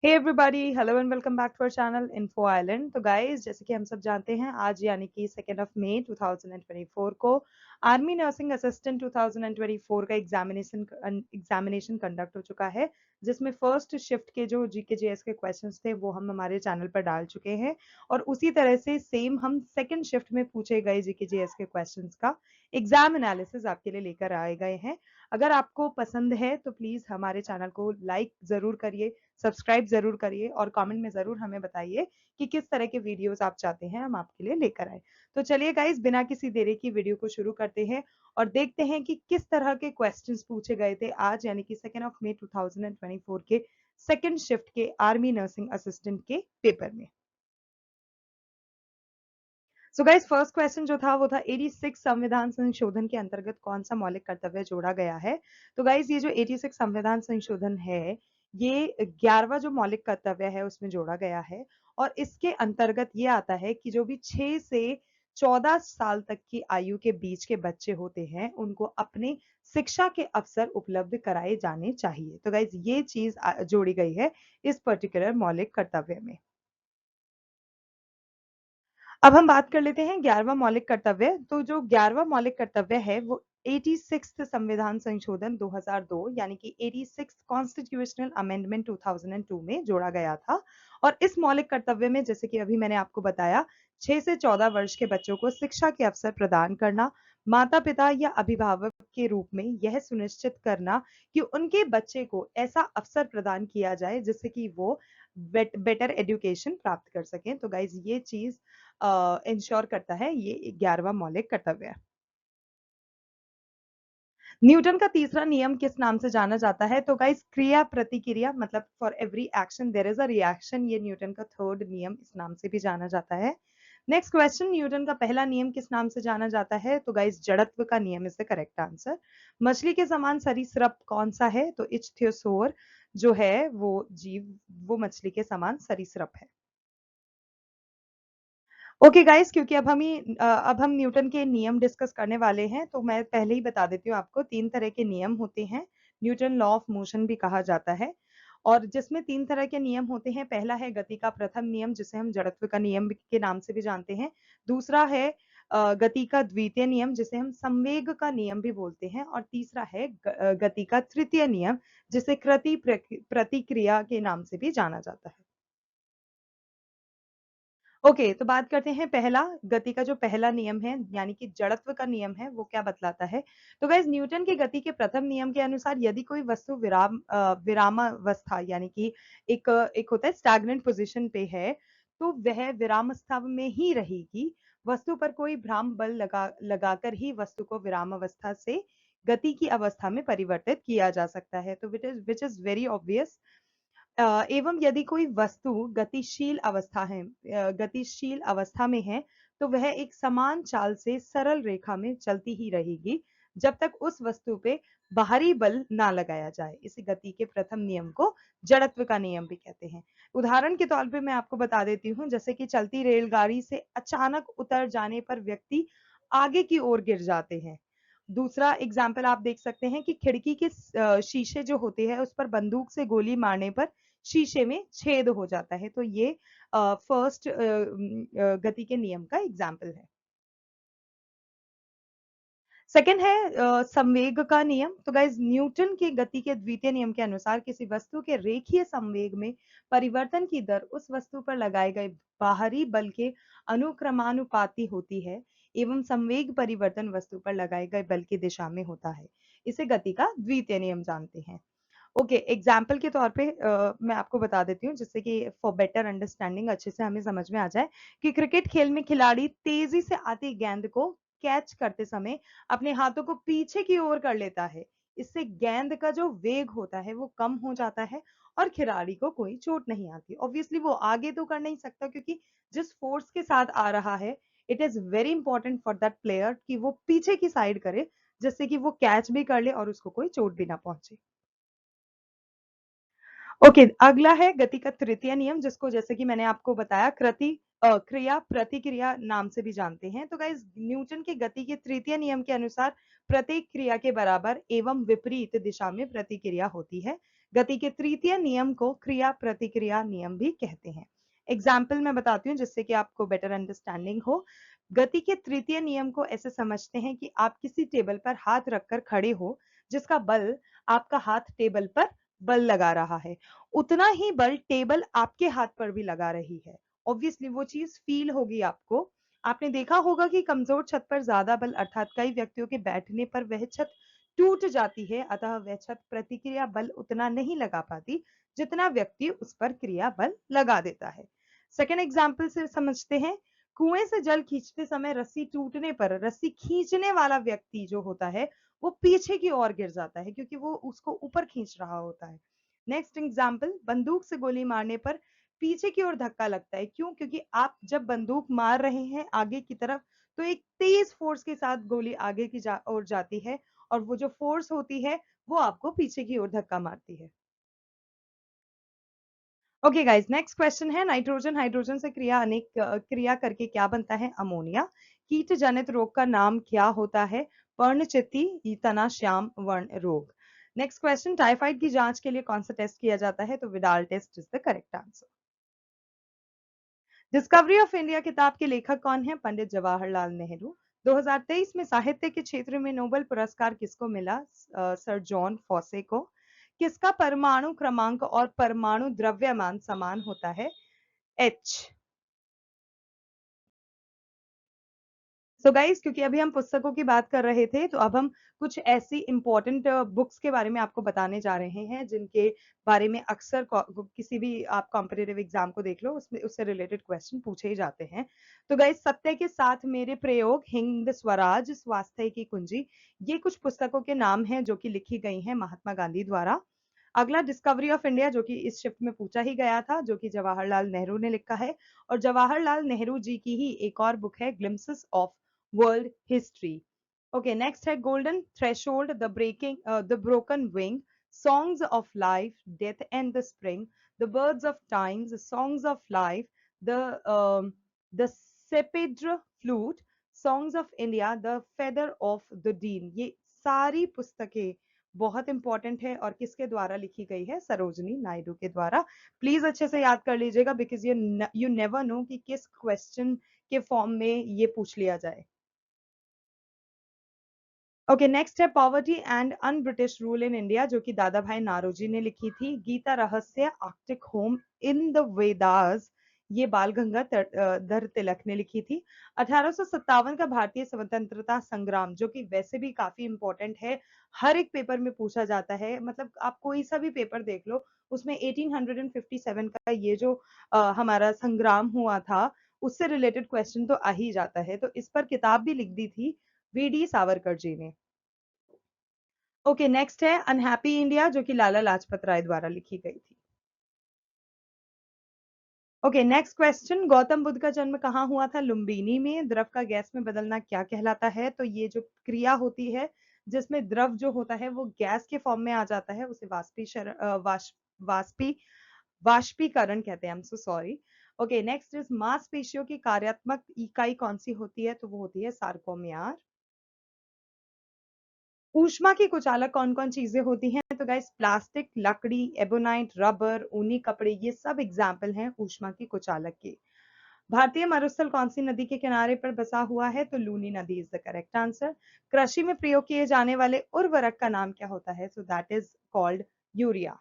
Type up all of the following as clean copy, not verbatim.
Hey everybody, hello and welcome back to our channel Info Island. तो guys, जैसे कि हम सब जानते हैं, आज यानी कि 2 मई 2024 को आर्मी नर्सिंग असिस्टेंट 2024 का एग्जामिनेशन कंडक्ट हो चुका है, जिसमें फर्स्ट शिफ्ट के जो जीके जीएस के क्वेश्चंस थे वो हम हमारे चैनल पर डाल चुके हैं। और उसी तरह से सेम हम सेकंड शिफ्ट में पूछे गए जीके जीएस के क्वेश्चंस का एग्जाम एनालिसिस आपके लिए लेकर आए गए हैं। अगर आपको पसंद है तो प्लीज हमारे चैनल को लाइक जरूर करिए, सब्सक्राइब जरूर करिए और कमेंट में जरूर हमें बताइए कि किस तरह के वीडियोस आप चाहते हैं हम आपके लिए लेकर आए। तो चलिए गाइस, बिना किसी देरी की वीडियो को शुरू करते हैं और देखते हैं कि किस तरह के क्वेश्चंस पूछे गए थे आज यानी कि 2 मई 2024 के सेकंड शिफ्ट के आर्मी नर्सिंग असिस्टेंट के पेपर में। सो गाइस, फर्स्ट क्वेश्चन जो था वो था 86 संविधान संशोधन के अंतर्गत कौन सा मौलिक कर्तव्य जोड़ा गया है। तो गाइस, ये जो 86 संविधान संशोधन है, ये 11वां जो मौलिक कर्तव्य है उसमें जोड़ा गया है। और इसके अंतर्गत ये आता है कि जो भी 6 से 14 साल तक की आयु के बीच के बच्चे होते हैं उनको अपने शिक्षा के अवसर उपलब्ध कराए जाने चाहिए। तो गाइस, ये चीज जोड़ी गई है इस पर्टिकुलर मौलिक कर्तव्य में। अब हम बात कर लेते हैं 11वां मौलिक कर्तव्य। तो जो 11वां मौलिक कर्तव्य है वो 86 संविधान संशोधन 2002 यानी कि 86 कॉन्स्टिट्यूशनल अमेंडमेंट 2002 में जोड़ा गया था। और इस मौलिक कर्तव्य में, जैसे कि अभी मैंने आपको बताया, 6 से 14 वर्ष के बच्चों को शिक्षा के अवसर प्रदान करना, माता पिता या अभिभावक के रूप में यह सुनिश्चित करना कि उनके बच्चे को ऐसा अवसर प्रदान किया जाए जिससे कि वो बेटर एजुकेशन प्राप्त कर सकें। तो गाइज, ये चीज इंश्योर करता है ये 11वां मौलिक कर्तव्य। न्यूटन का तीसरा नियम किस नाम से जाना जाता है। तो गाइस, क्रिया प्रतिक्रिया, मतलब for every action there is a reaction, ये न्यूटन का थर्ड नियम इस नाम से भी जाना जाता है। नेक्स्ट क्वेश्चन, न्यूटन का पहला नियम किस नाम से जाना जाता है। तो गाइस, जड़त्व का नियम इज द करेक्ट आंसर। मछली के समान सरीसृप कौन सा है। तो इच्थियोसौर जो है वो जीव, वो मछली के समान सरीसृप है। ओके गाइस, क्योंकि अब हम न्यूटन के नियम डिस्कस करने वाले हैं, तो मैं पहले ही बता देती हूँ आपको, 3 तरह के नियम होते हैं। न्यूटन लॉ ऑफ मोशन भी कहा जाता है। और जिसमें 3 तरह के नियम होते हैं। पहला है गति का प्रथम नियम, जिसे हम जड़त्व का नियम के नाम से भी जानते हैं। दूसरा है गति का द्वितीय नियम, जिसे हम संवेग का नियम भी बोलते हैं। और तीसरा है गति का तृतीय नियम, जिसे कृति प्रतिक्रिया के नाम से भी जाना जाता है। ओके, तो बात करते हैं पहला, गति का जो पहला नियम है यानी कि जड़त्व का नियम है, वो क्या बतलाता है। तो गाइस, न्यूटन की गति के प्रथम नियम के अनुसार यदि कोई वस्तु विरामावस्था यानी कि एक होता है स्टैग्नेंट पोजीशन पे है, तो वह विरामावस्था में ही रहेगी। वस्तु पर कोई भ्राम बल लगाकर ही वस्तु को विरामावस्था से गति की अवस्था में परिवर्तित किया जा सकता है। तो विच इज वेरी ऑब्वियस। एवं यदि कोई वस्तु गतिशील अवस्था में है, तो वह एक समान चाल से सरल रेखा में चलती ही रहेगी जब तक उस वस्तु पे बाहरी बल ना लगाया जाए। इस गति के प्रथम नियम को जड़त्व का नियम भी कहते हैं। उदाहरण के तौर पे मैं आपको बता देती हूँ, जैसे कि चलती रेलगाड़ी से अचानक उतर जाने पर व्यक्ति आगे की ओर गिर जाते हैं। दूसरा एग्जाम्पल आप देख सकते हैं कि खिड़की के शीशे जो होते हैं उस पर बंदूक से गोली मारने पर शीशे में छेद हो जाता है। तो ये फर्स्ट गति के नियम का एग्जाम्पल है। सेकंड है संवेग का नियम। तो गाइज, न्यूटन के गति के द्वितीय नियम के अनुसार किसी वस्तु के रेखीय संवेग में परिवर्तन की दर उस वस्तु पर लगाए गए बाहरी बल के अनुक्रमानुपाती होती है एवं संवेग परिवर्तन वस्तु पर लगाए गए बल की दिशा में होता है। इसे गति का द्वितीय नियम जानते हैं। ओके, एग्जाम्पल के तौर पे मैं आपको बता देती हूँ, जिससे कि फॉर बेटर अंडरस्टैंडिंग अच्छे से हमें समझ में आ जाए कि क्रिकेट खेल में खिलाड़ी तेजी से आती गेंद को कैच करते समय अपने हाथों को पीछे की ओर कर लेता है। इससे गेंद का जो वेग होता है वो कम हो जाता है और खिलाड़ी को कोई चोट नहीं आती। ऑब्वियसली वो आगे तो कर नहीं सकता, क्योंकि जिस फोर्स के साथ आ रहा है, it is very important for that player कि वो पीछे की साइड करे, जिससे कि वो कैच भी कर ले और उसको कोई चोट भी ना पहुंचे। ओके, अगला है गति का तृतीय नियम, जिसको जैसे कि मैंने आपको बताया क्रिया प्रतिक्रिया नाम से भी जानते हैं। तो गाइस, न्यूटन के गति के तृतीय नियम के अनुसार प्रत्येक क्रिया के बराबर एवं विपरीत दिशा में प्रतिक्रिया होती है। गति के तृतीय नियम को क्रिया प्रतिक्रिया नियम भी कहते हैं। एग्जाम्पल मैं बताती हूँ जिससे कि आपको बेटर अंडरस्टैंडिंग हो। गति के तृतीय नियम को ऐसे समझते हैं कि आप किसी टेबल पर हाथ रखकर खड़े हो, जिसका बल आपका हाथ टेबल पर बल लगा रहा है, उतना ही बल टेबल आपके हाथ पर भी लगा रही है। ऑब्वियसली वो चीज फील होगी आपको। आपने देखा होगा कि कमजोर छत पर ज्यादा बल अर्थात कई व्यक्तियों के बैठने पर वह छत टूट जाती है, अतः वह छत प्रतिक्रिया बल उतना नहीं लगा पाती जितना व्यक्ति उस पर क्रिया बल लगा देता है। सेकेंड एग्जाम्पल से समझते हैं। कुएं से जल खींचते समय रस्सी टूटने पर रस्सी खींचने वाला व्यक्ति जो होता है वो पीछे की ओर गिर जाता है क्योंकि वो उसको ऊपर खींच रहा होता है। नेक्स्ट एग्जाम्पल, बंदूक से गोली मारने पर पीछे की ओर धक्का लगता है। क्यों? क्योंकि आप जब बंदूक मार रहे हैं आगे की तरफ तो एक तेज फोर्स के साथ गोली आगे की ओर जाती है और वो जो फोर्स होती है वो आपको पीछे की ओर धक्का मारती है। ओके गाइस, नेक्स्ट क्वेश्चन है, नाइट्रोजन हाइड्रोजन से क्रिया करके क्या बनता है? अमोनिया। कीट जनित रोग का नाम क्या होता है? पर्णचित्ती तना श्याम वर्ण रोग। नेक्स्ट क्वेश्चन, टाइफाइड की जांच के लिए कौन सा टेस्ट किया जाता है? तो Widal test is the correct answer. Discovery of India किताब के लेखक कौन है? पंडित जवाहरलाल नेहरू। 2023 में साहित्य के क्षेत्र में नोबेल पुरस्कार किसको मिला? सर जॉन फॉसे को। किसका परमाणु क्रमांक और परमाणु द्रव्यमान समान होता है? एच। सो गाइस, क्योंकि अभी हम पुस्तकों की बात कर रहे थे तो अब हम कुछ ऐसी इंपॉर्टेंट बुक्स के बारे में आपको बताने जा रहे हैं जिनके बारे में अक्सर किसी भी आप कॉम्पिटिटिव एग्जाम को देख लो उसमें उससे रिलेटेड क्वेश्चन पूछे ही जाते हैं। तो गाइस, सत्य के साथ मेरे प्रयोग, हिंद स्वराज, स्वास्थ्य की कुंजी, ये कुछ पुस्तकों के नाम हैं जो कि लिखी गई हैं महात्मा गांधी द्वारा। अगला, डिस्कवरी ऑफ इंडिया, जो कि इस शिफ्ट में पूछा ही गया था, जो कि जवाहरलाल नेहरू ने लिखा है। और जवाहरलाल नेहरू जी की ही एक और बुक है, glimpses of world history. Okay, next है golden threshold, the broken wing, songs of life, death and the spring, the birds of times, songs of life, the sceptred flute, songs of India, the feather of the dean. ये सारी पुस्तकें बहुत important है और किसके द्वारा लिखी गई है? सरोजनी नायडू के द्वारा। प्लीज अच्छे से याद कर लीजिएगा बिकॉज यू नेवर नो कि किस क्वेश्चन के फॉर्म में ये पूछ लिया जाए। ओके, नेक्स्ट है poverty and un British rule in India, जो कि दादा भाई नारोजी ने लिखी थी। गीता रहस्य, Arctic home, in the Vedas, ये बाल गंगाधर तिलक ने लिखी थी। 1857 का भारतीय स्वतंत्रता संग्राम, जो कि वैसे भी काफी इंपॉर्टेंट है, हर एक पेपर में पूछा जाता है, मतलब आप कोई सा भी पेपर देख लो उसमें 1857 का ये जो हमारा संग्राम हुआ था उससे रिलेटेड क्वेश्चन तो आ ही जाता है। तो इस पर किताब भी लिख दी थी वीडी सावरकर जी ने। ओके, नेक्स्ट है अनहैप्पी इंडिया, जो कि लाला लाजपत राय द्वारा लिखी गई थी। Okay, next question, Gautam Buddha का जन्म कहाँ हुआ था? लुम्बिनी में। द्रव का गैस में बदलना क्या कहलाता है? तो ये जो क्रिया होती है जिसमें द्रव जो होता है वो गैस के फॉर्म में आ जाता है उसे वाष्पी वाष्पीकरण कहते हैं। I am so sorry. Okay, next is मांसपेशियों की कार्यात्मक इकाई कौन सी होती है? तो वो होती है सार्कोमियार। ऊष्मा की कुचालक कौन कौन चीजें होती हैं? तो गाइस, प्लास्टिक, लकड़ी, एबोनाइट, रबर, ऊनी कपड़े, ये सब एग्जाम्पल हैं ऊष्मा की कुचालक के। भारतीय मरुस्थल कौन सी नदी के किनारे पर बसा हुआ है? तो लूनी नदी इज द करेक्ट आंसर। कृषि में प्रयोग किए जाने वाले उर्वरक का नाम क्या होता है? So that is called urea.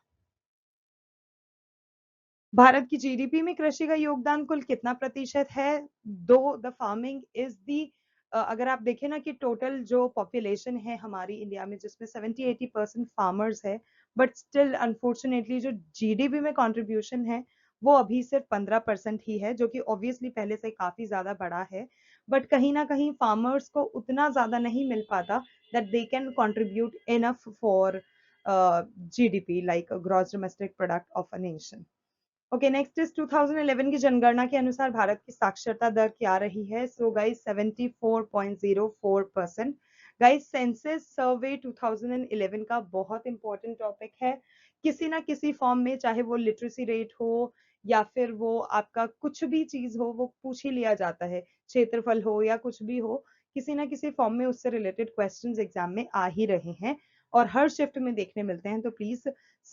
Bharat की जीडीपी में कृषि का योगदान कुल कितना प्रतिशत है? दो द फार्मिंग इज दी, अगर आप देखें ना कि टोटल जो पॉपुलेशन है हमारी इंडिया में जिसमें 70-80% फार्मर्स है, बट स्टिल अनफॉर्चुनेटली जो जीडीपी में कंट्रीब्यूशन है वो अभी सिर्फ 15% ही है, जो कि ऑब्वियसली पहले से काफी ज्यादा बड़ा है। बट कहीं ना कहीं फार्मर्स को उतना ज्यादा नहीं मिल पाता that they can contribute enough for GDP like gross domestic product of a nation. Okay, next is 2011 की जनगणना के अनुसार भारत की साक्षरता दर क्या रही है? So guys 74.04%। गाइस, सेंसस सर्वे 2011 का बहुत इंपॉर्टेंट टॉपिक है। किसी ना किसी फॉर्म में, चाहे वो लिटरेसी रेट हो या फिर वो आपका कुछ भी चीज हो, वो पूछ ही लिया जाता है। क्षेत्रफल हो या कुछ भी हो, किसी ना किसी फॉर्म में उससे रिलेटेड क्वेश्चंस एग्जाम में आ ही रहे हैं। और हर शिफ्ट में देखने मिलते हैं। तो प्लीज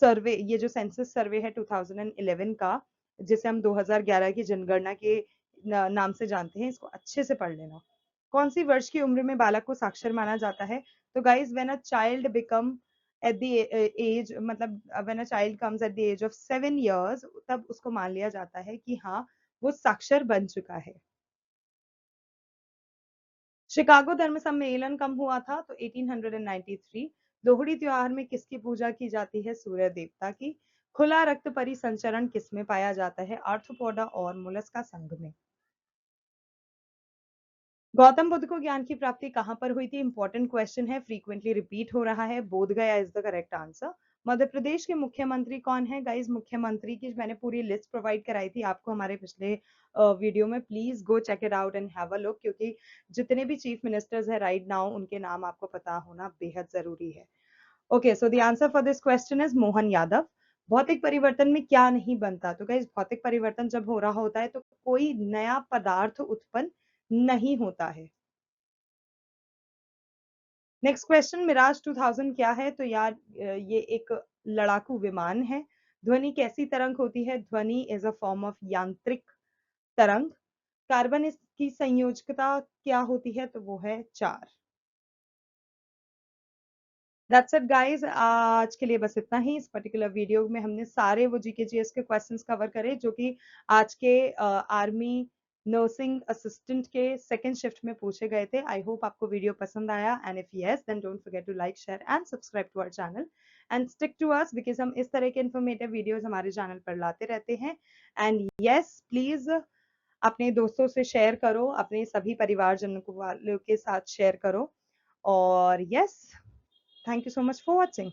सर्वे, ये जो सेंसस सर्वे है 2011 का, जिसे हम 2011 की जनगणना के नाम से जानते हैं, इसको अच्छे से पढ़ लेना। कौन सी वर्ष की उम्र में बालक को साक्षर माना जाता है? तो guys when a child become at the age, मतलब when a child comes at the age of 7 years, तब उसको मान लिया जाता है कि हाँ, वो साक्षर बन चुका है। शिकागो धर्म सम्मेलन कब हुआ था? तो 1893। लोहड़ी त्योहार में किसकी पूजा की जाती है? सूर्य देवता की। खुला रक्त परिसंचरण किसमें पाया जाता है? आर्थ्रोपोडा और मोलस्का संघ में। गौतम बुद्ध को ज्ञान की प्राप्ति कहाँ पर हुई थी? इंपॉर्टेंट क्वेश्चन है, फ्रीक्वेंटली रिपीट हो रहा है। बोध गया is the correct answer. Madhya Pradesh के मुख्यमंत्री कौन है? गाइज मुख्यमंत्री की मैंने पूरी लिस्ट प्रोवाइड कराई थी आपको हमारे पिछले वीडियो में। Please go check it out and have a look, क्योंकि जितने भी चीफ मिनिस्टर्स है राइट नाउ, उनके नाम आपको पता होना बेहद जरूरी है। Okay, so the answer for this question is Mohan Yadav. भौतिक परिवर्तन में क्या नहीं बनता? तो गाइज भौतिक परिवर्तन जब हो रहा होता है तो कोई नया पदार्थ उत्पन्न नहीं होता है। नेक्स्ट क्वेश्चन, मिराज 2000 क्या है? तो यार ये एक लड़ाकू विमान है। ध्वनि कैसी तरंग होती है? ध्वनि इज अ फॉर्म ऑफ यांत्रिक तरंग। कार्बन की संयोजकता क्या होती है? तो वो है 4। दैट्स इट गाइस, आज के लिए बस इतना ही। इस पर्टिकुलर वीडियो में हमने सारे वो जीके जीएस के क्वेश्चंस कवर करे जो कि आज के आर्मी नर्सिंग असिस्टेंट के सेकंड शिफ्ट में पूछे गए थे। आई होप आपको वीडियो पसंद आया, and if yes then don't forget to like, share and subscribe to our channel and stick to us, because हम इस तरह के इन्फॉर्मेटिव वीडियोस हमारे चैनल पर लाते रहते हैं। एंड यस, प्लीज अपने दोस्तों से शेयर करो, अपने सभी परिवारजनों वालों के साथ शेयर करो। और yes, thank you so much for watching.